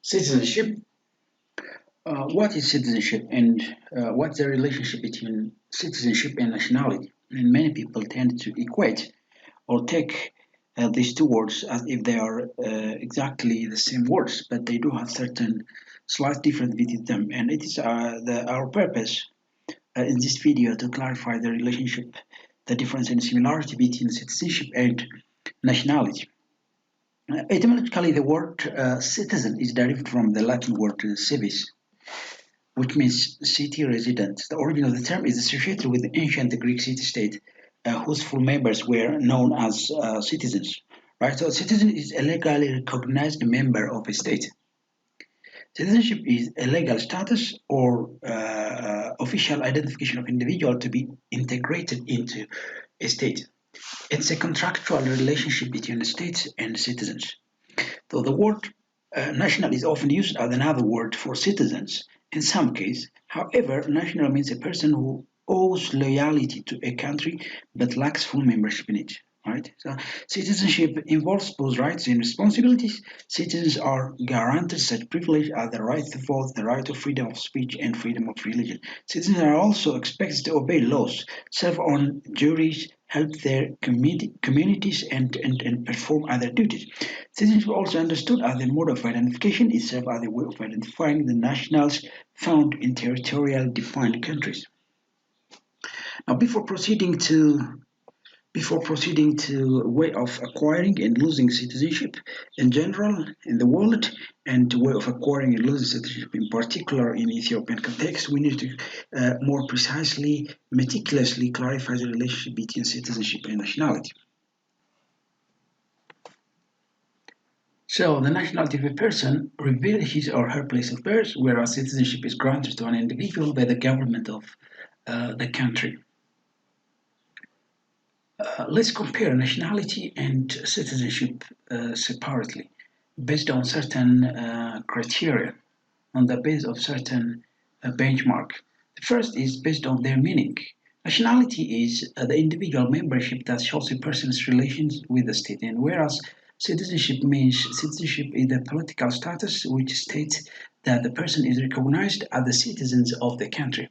Citizenship. What is citizenship and what's the relationship between citizenship and nationality? And many people tend to equate or take these two words as if they are exactly the same words, but they do have certain slight difference between them. And it is our purpose in this video to clarify the relationship, the difference and similarity between citizenship and nationality. Etymologically, the word citizen is derived from the Latin word civis, which means city resident. The origin of the term is associated with the ancient Greek city-state, whose full members were known as citizens. Right, so a citizen is a legally recognized member of a state. Citizenship is a legal status or official identification of individual to be integrated into a state. It's a contractual relationship between the states and citizens. So the word national is often used as another word for citizens in some cases. However, national means a person who owes loyalty to a country but lacks full membership in it. Right? So citizenship involves both rights and responsibilities. Citizens are guaranteed such privilege as the right to vote, the right to freedom of speech, and freedom of religion. Citizens are also expected to obey laws, serve on juries, help their communities, and perform other duties. Citizenship also understood as a mode of identification. It serves as a way of identifying the nationals found in territorial defined countries. Now, before proceeding to a way of acquiring and losing citizenship in general in the world and the way of acquiring and losing citizenship in particular in Ethiopian context, we need to more precisely, meticulously clarify the relationship between citizenship and nationality. So the nationality of a person reveals his or her place of birth, whereas citizenship is granted to an individual by the government of the country. Let's compare nationality and citizenship separately, based on certain criteria, on the base of certain benchmark. The first is based on their meaning. Nationality is the individual membership that shows a person's relations with the state, and whereas citizenship is the political status which states that the person is recognized as the citizens of the country.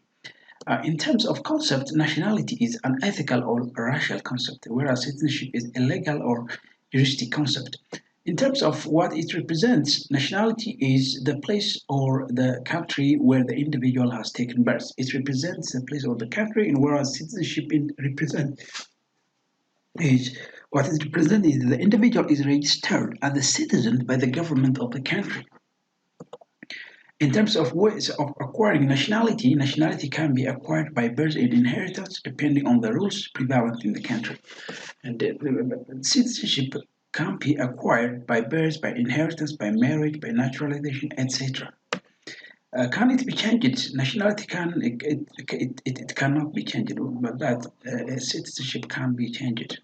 In terms of concept, nationality is an ethical or racial concept, whereas citizenship is a legal or juristic concept. In terms of what it represents, nationality is the place or the country where the individual has taken birth. It represents the place or the country, and whereas citizenship is what it represents is the individual is registered as a citizen by the government of the country. In terms of ways of acquiring nationality, nationality can be acquired by birth and inheritance depending on the rules prevalent in the country. And citizenship can be acquired by birth, by inheritance, by marriage, by naturalization, etc. Can it be changed? Nationality it cannot be changed, but citizenship can be changed.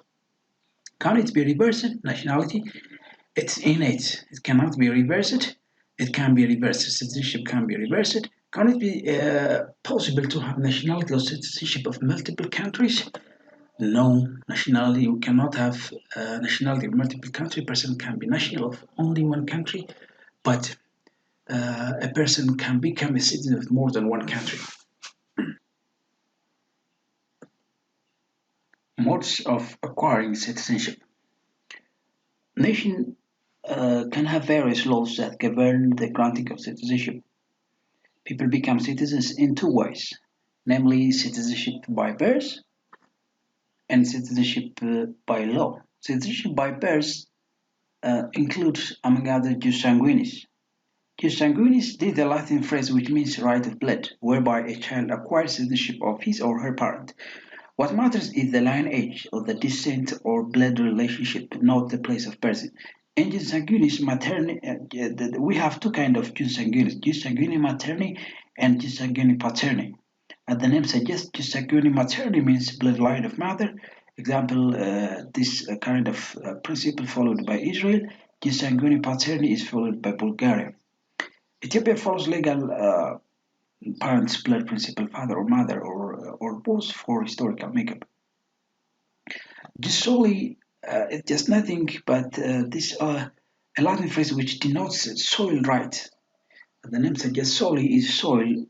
Can it be reversed? Nationality, it's innate. It cannot be reversed. It can be reversed. Citizenship can be reversed. Can it be possible to have nationality or citizenship of multiple countries? No, nationality. You cannot have nationality of multiple countries. A person can be national of only one country, but a person can become a citizen of more than one country. Modes of acquiring citizenship. Nation can have various laws that govern the granting of citizenship. People become citizens in two ways, namely citizenship by birth and citizenship by law. Citizenship by birth includes, among other, jus sanguinis. Jus sanguinis is the Latin phrase which means right of blood, whereby a child acquires citizenship of his or her parent. What matters is the lineage or the descent or blood relationship, not the place of birth. In jus sanguinis materni, we have two kinds of jus sanguinis, jus sanguini materni and jus sanguini paterni. As the name suggests, jus sanguini materni means bloodline of mother. Example, this kind of principle followed by Israel. Jus sanguini paterni is followed by Bulgaria. Ethiopia follows legal parents' blood principle, father or mother, or both for historical makeup. Just solely, it's just nothing but this a Latin phrase which denotes soil right. The name suggests soli is soil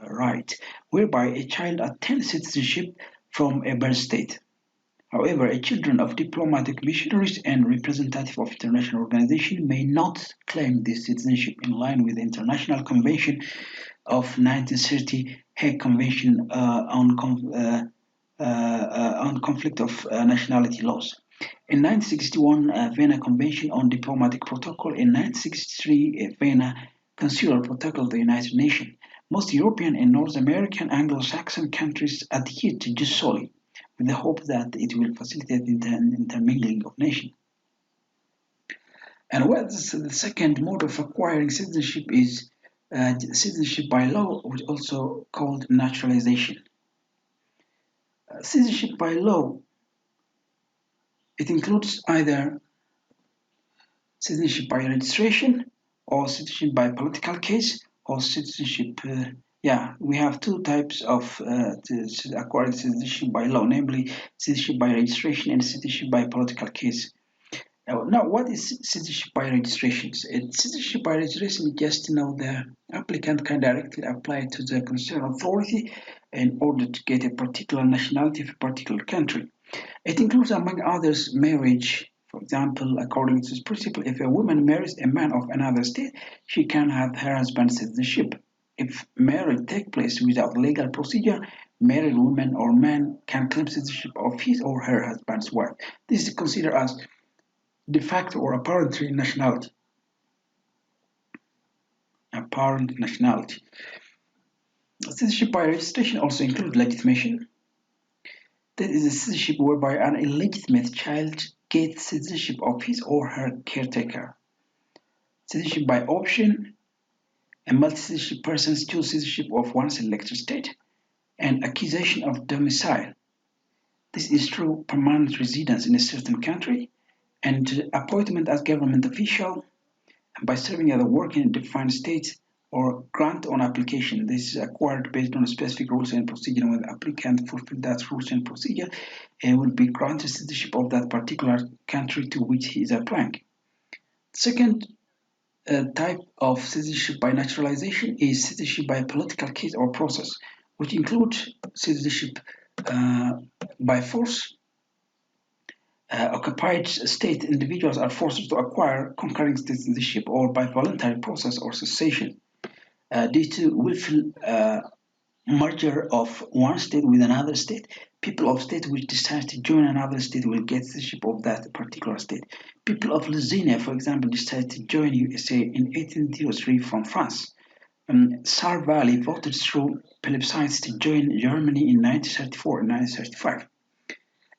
right, whereby a child attains citizenship from a birth state. However, children of diplomatic missionaries and representatives of international organizations may not claim this citizenship in line with the International Convention of 1930 Hague Convention on conflict of nationality laws. In 1961, Vienna Convention on Diplomatic Protocol. In 1963, Vienna Consular Protocol of the United Nations. Most European and North American Anglo-Saxon countries adhere to jus soli, with the hope that it will facilitate intermingling of nations. And what's the second mode of acquiring citizenship is citizenship by law, which is also called naturalization. Citizenship by law, it includes either citizenship by registration or citizenship by political case or citizenship. Yeah, we have two types of acquiring citizenship by law, namely citizenship by registration and citizenship by political case. Now, what is citizenship by registration? Citizenship by registration is just the applicant can directly apply to the concerned authority in order to get a particular nationality of a particular country. It includes, among others, marriage. For example, according to this principle, if a woman marries a man of another state, she can have her husband's citizenship. If marriage takes place without legal procedure, married woman or man can claim citizenship of his or her husband's wife. This is considered as de facto or apparent nationality. Apparent nationality. Citizenship by registration also includes legitimation. That is a citizenship whereby an illegitimate child gets citizenship of his or her caretaker. Citizenship by option. A multi-citizenship person chooses citizenship of one selected state. And accusation of domicile. This is through permanent residence in a certain country and appointment as government official by serving as a work in a defined state or grant on application. This is acquired based on specific rules and procedure. When the applicant fulfills that rules and procedure, he will be granted citizenship of that particular country to which he is applying. Second type of citizenship by naturalization is citizenship by political case or process, which includes citizenship by force. Occupied state individuals are forced to acquire concurring citizenship or by voluntary process or cessation due to willful merger of one state with another state. People of state which decide to join another state will get citizenship of that particular state. People of Louisiana, for example, decide to join USA in 1803 from France. Saar Valley voted through plebiscites to join Germany in 1934 and 1935.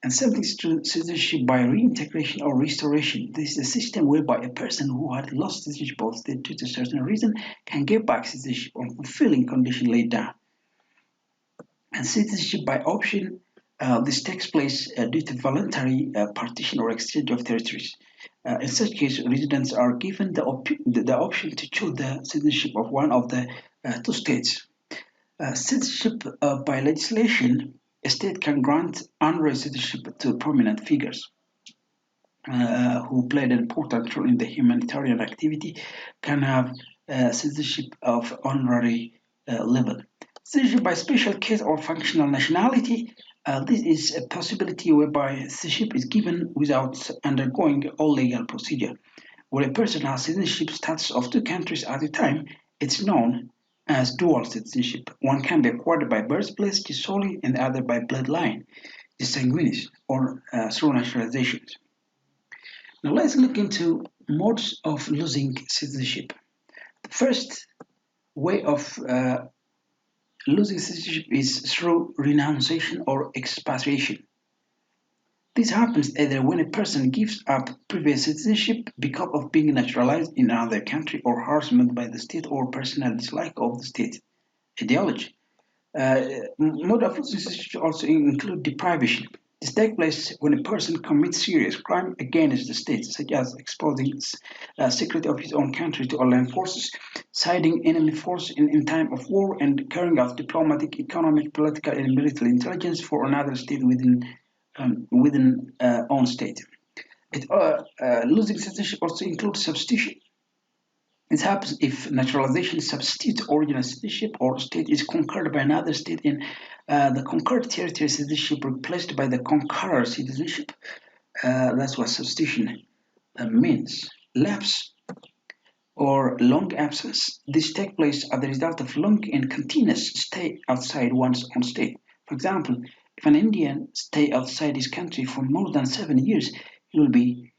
And something to citizenship by reintegration or restoration. This is a system whereby a person who had lost citizenship of state due to a certain reason can get back citizenship on fulfilling conditions laid down. And citizenship by option, this takes place due to voluntary partition or exchange of territories. In such case, residents are given the option to choose the citizenship of one of the two states. Citizenship by legislation, a state can grant honorary citizenship to prominent figures who played an important role in the humanitarian activity, can have citizenship of honorary level. Citizenship by special case or functional nationality, this is a possibility whereby citizenship is given without undergoing all legal procedure. Where a person has citizenship status of two countries at a time, it's known as dual citizenship. One can be acquired by birthplace, solely, and the other by bloodline, sanguinis, or through naturalization. Now let's look into modes of losing citizenship. The first way of losing citizenship is through renunciation or expatriation. This happens either when a person gives up previous citizenship because of being naturalized in another country or harassment by the state or personal dislike of the state ideology. Mode of losing citizenship also include deprivation. This takes place when a person commits serious crime against the state, such as exposing secret of his own country to allied forces, siding enemy force in time of war, and carrying out diplomatic, economic, political, and military intelligence for another state within own state. Losing citizenship also includes substitution. This happens if naturalization substitutes original citizenship or state is conquered by another state in the conquered territory citizenship replaced by the conqueror citizenship. That's what substitution means. Lapse or long absence. This takes place as a result of long and continuous stay outside one's own state. For example, if an Indian stay outside his country for more than 7 years, he will be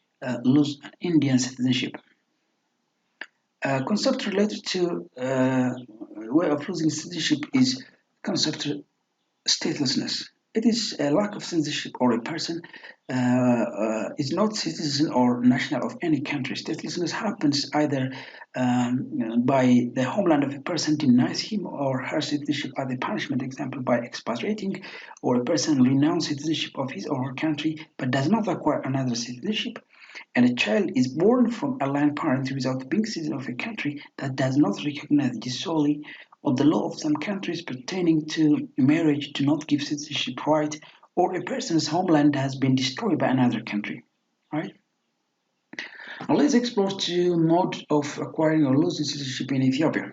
lose an Indian citizenship. Concept related to way of losing citizenship is concept statelessness. It is a lack of citizenship or a person is not citizen or national of any country. Statelessness happens either by the homeland of a person denies him or her citizenship as a punishment, example by expatriating, or a person renounces citizenship of his or her country but does not acquire another citizenship. And a child is born from a land parent without being citizen of a country that does not recognize this solely or the law of some countries pertaining to marriage do not give citizenship right, or a person's homeland has been destroyed by another country. Right? Now let's explore two modes of acquiring or losing citizenship in Ethiopia.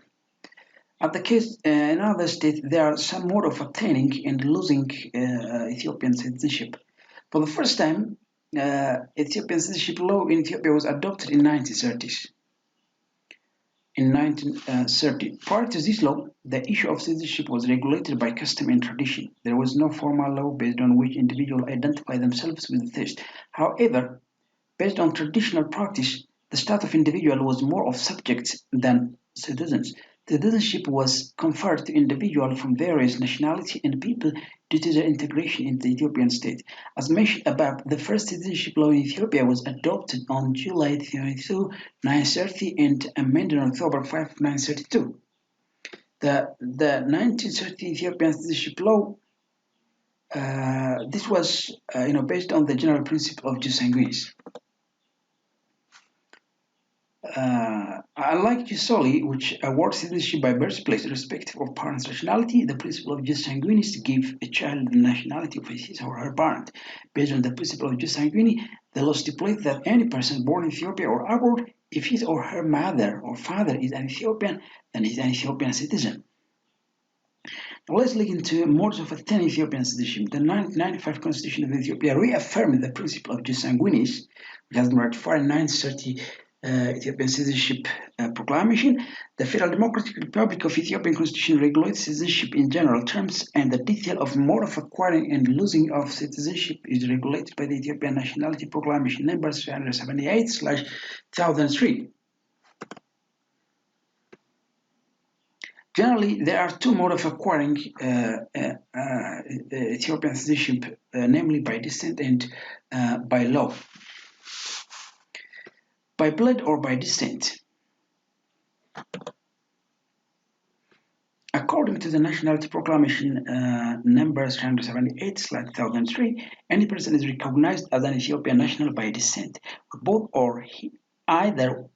At the case in other states, there are some mode of obtaining and losing Ethiopian citizenship. For the first time, Ethiopian citizenship law in Ethiopia was adopted in 1930s. In 1930, prior to this law, the issue of citizenship was regulated by custom and tradition. There was no formal law based on which individuals identify themselves with the test. However, based on traditional practice, the status of individual was more of subjects than citizens. Citizenship was conferred to individuals from various nationalities and people due to their integration in the Ethiopian state. As mentioned above, the first citizenship law in Ethiopia was adopted on July 22, 1930 and amended on October 5, 1932. The 1930 Ethiopian citizenship law, this was based on the general principle of jus sanguinis. Unlike Gisoli, which awards citizenship by birthplace irrespective of parents' nationality, the principle of jus sanguinis gives a child the nationality of his or her parent. Based on the principle of jus sanguinis, the law stipulates that any person born in Ethiopia or abroad, if his or her mother or father is an Ethiopian, then he is an Ethiopian citizen. Now let's look into modes of attaining Ethiopian citizenship. The 1995 Constitution of Ethiopia reaffirmed the principle of jus sanguinis, which has been ratified in 1930 Ethiopian Citizenship Proclamation. The Federal Democratic Republic of Ethiopian Constitution regulates citizenship in general terms, and the detail of mode of acquiring and losing of citizenship is regulated by the Ethiopian Nationality Proclamation number 378/2003. Generally, there are two modes of acquiring Ethiopian citizenship, namely by descent and by law. By blood or by descent. According to the Nationality Proclamation number 378/2003, any person is recognized as an Ethiopian national by descent, both or either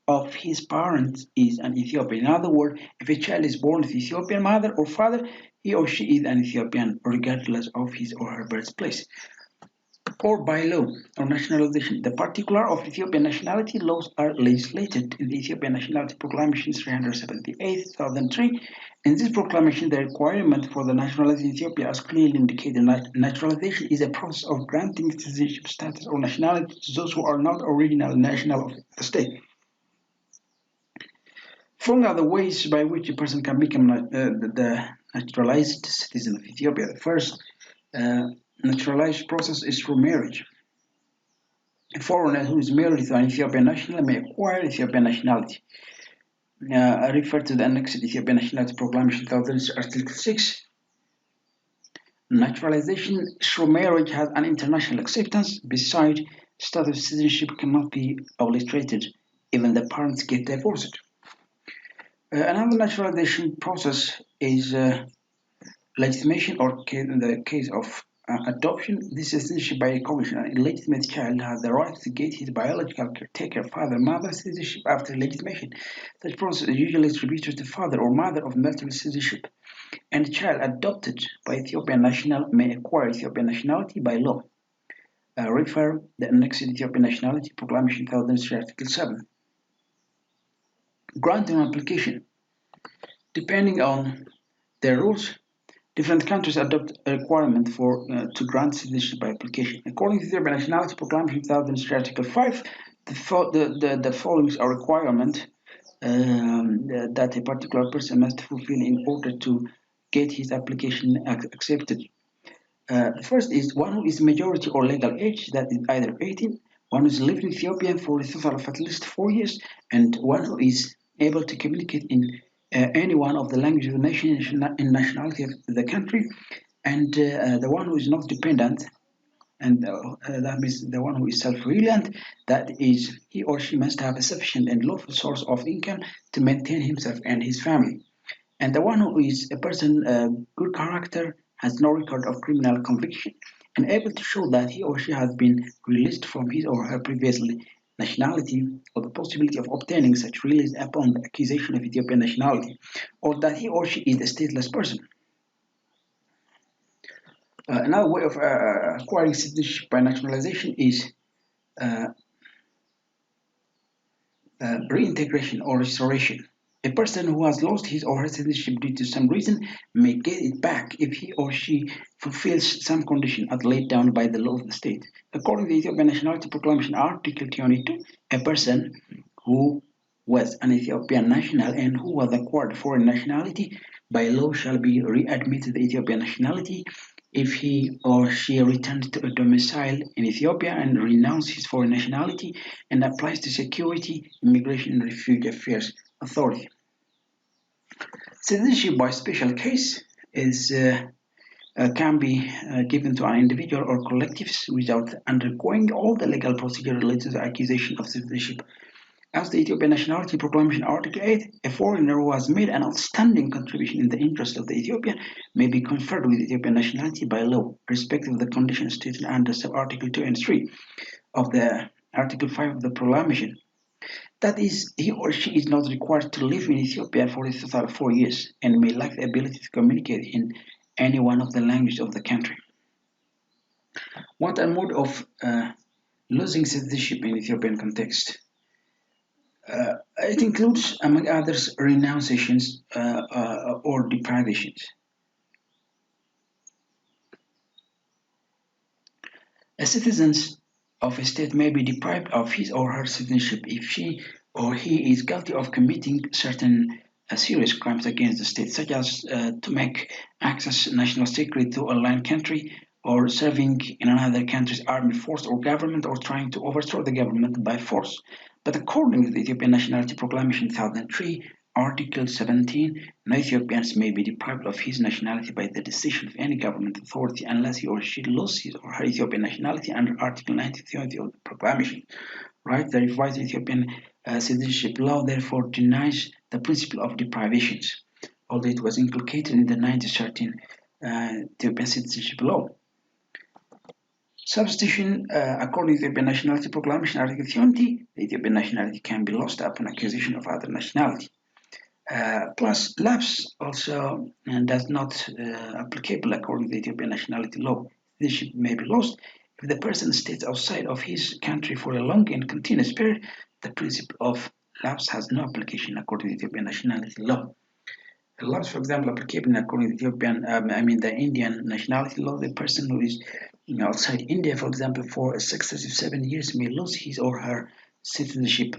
of his parents is an Ethiopian. In other words, if a child is born with Ethiopian mother or father, he or she is an Ethiopian regardless of his or her birthplace. Or by law or nationalization. The particular of Ethiopian nationality laws are legislated in the Ethiopian Nationality Proclamation 378/2003. In this proclamation, the requirement for the nationality in Ethiopia is clearly indicated. Naturalization is a process of granting citizenship status or nationality to those who are not original national of the state. Following are the ways by which a person can become the naturalized citizen of Ethiopia. The first naturalized process is through marriage. A foreigner who is married to an Ethiopian national may acquire Ethiopian nationality. I refer to the annexed Ethiopian Nationality Proclamation 2000, Article 6. Naturalization through marriage has an international acceptance. Besides, status of citizenship cannot be obliterated. Even the parents get divorced. Another naturalization process is legitimation, or in the case of adoption. This is citizenship by recognition. An illegitimate child has the right to get his biological caretaker, father, mother citizenship after legitimation. Such process is usually attributed to father or mother of multiple citizenship. And a child adopted by Ethiopian national may acquire Ethiopian nationality by law. Refer the annexed Ethiopian Nationality Proclamation 2003, Article 7. Granting an application, depending on their rules, different countries adopt a requirement for to grant citizenship by application. According to the Urban Nationality Proclamation 2003, Article 5, the following are requirement that a particular person must fulfill in order to get his application accepted. The first is one who is majority or legal age, that is either 18, one who is lived in Ethiopia for a total of at least 4 years, and one who is able to communicate in any one of the languages of the nation and nationality of the country, and the one who is not dependent, and that means the one who is self-reliant, that is he or she must have a sufficient and lawful source of income to maintain himself and his family. And the one who is a person good character, has no record of criminal conviction, and able to show that he or she has been released from his or her previous nationality, or the possibility of obtaining such release upon the accusation of Ethiopian nationality, or that he or she is a stateless person. Another way of acquiring citizenship by naturalization is uh, reintegration or restoration. A person who has lost his or her citizenship due to some reason may get it back if he or she fulfills some condition as laid down by the law of the state. According to the Ethiopian Nationality Proclamation, Article 22, a person who was an Ethiopian national and who was acquired foreign nationality by law shall be readmitted to Ethiopian nationality if he or she returns to a domicile in Ethiopia and renounces his foreign nationality and applies to Security, Immigration and Refugee Affairs Authority. Citizenship by special case is can be given to an individual or collectives without undergoing all the legal procedure related to the accusation of citizenship. As the Ethiopian Nationality Proclamation Article 8, a foreigner who has made an outstanding contribution in the interest of the Ethiopian may be conferred with Ethiopian nationality by law, irrespective of the conditions stated under sub-article 2 and 3 of the Article 5 of the Proclamation. That is, he or she is not required to live in Ethiopia for a total of 4 years and may lack the ability to communicate in any one of the languages of the country. What a mode of losing citizenship in Ethiopian context. It includes, among others, renunciations or deprivations. A citizen of a state may be deprived of his or her citizenship if she or he is guilty of committing certain serious crimes against the state, such as to make access national secret to a land country, or serving in another country's armed force or government, or trying to overthrow the government by force. But according to the Ethiopian Nationality Proclamation 2003, Article 17, no Ethiopians may be deprived of his nationality by the decision of any government authority unless he or she loses his or her Ethiopian nationality under Article 93 of the Proclamation. Right? The revised Ethiopian citizenship law therefore denies the principle of deprivations, although it was inculcated in the 1913 Ethiopian citizenship law. Substitution, according to the Ethiopian Nationality Proclamation, Article 20, the Ethiopian nationality can be lost upon accusation of other nationality. Plus, lapse also does not applicable according to the Ethiopian nationality law. Citizenship may be lost if the person stays outside of his country for a long and continuous period. The principle of lapse has no application according to the Ethiopian nationality law. The laws, for example, applicable according to Ethiopian, the Indian nationality law, the person who is outside India, for example, for a successive 7 years may lose his or her citizenship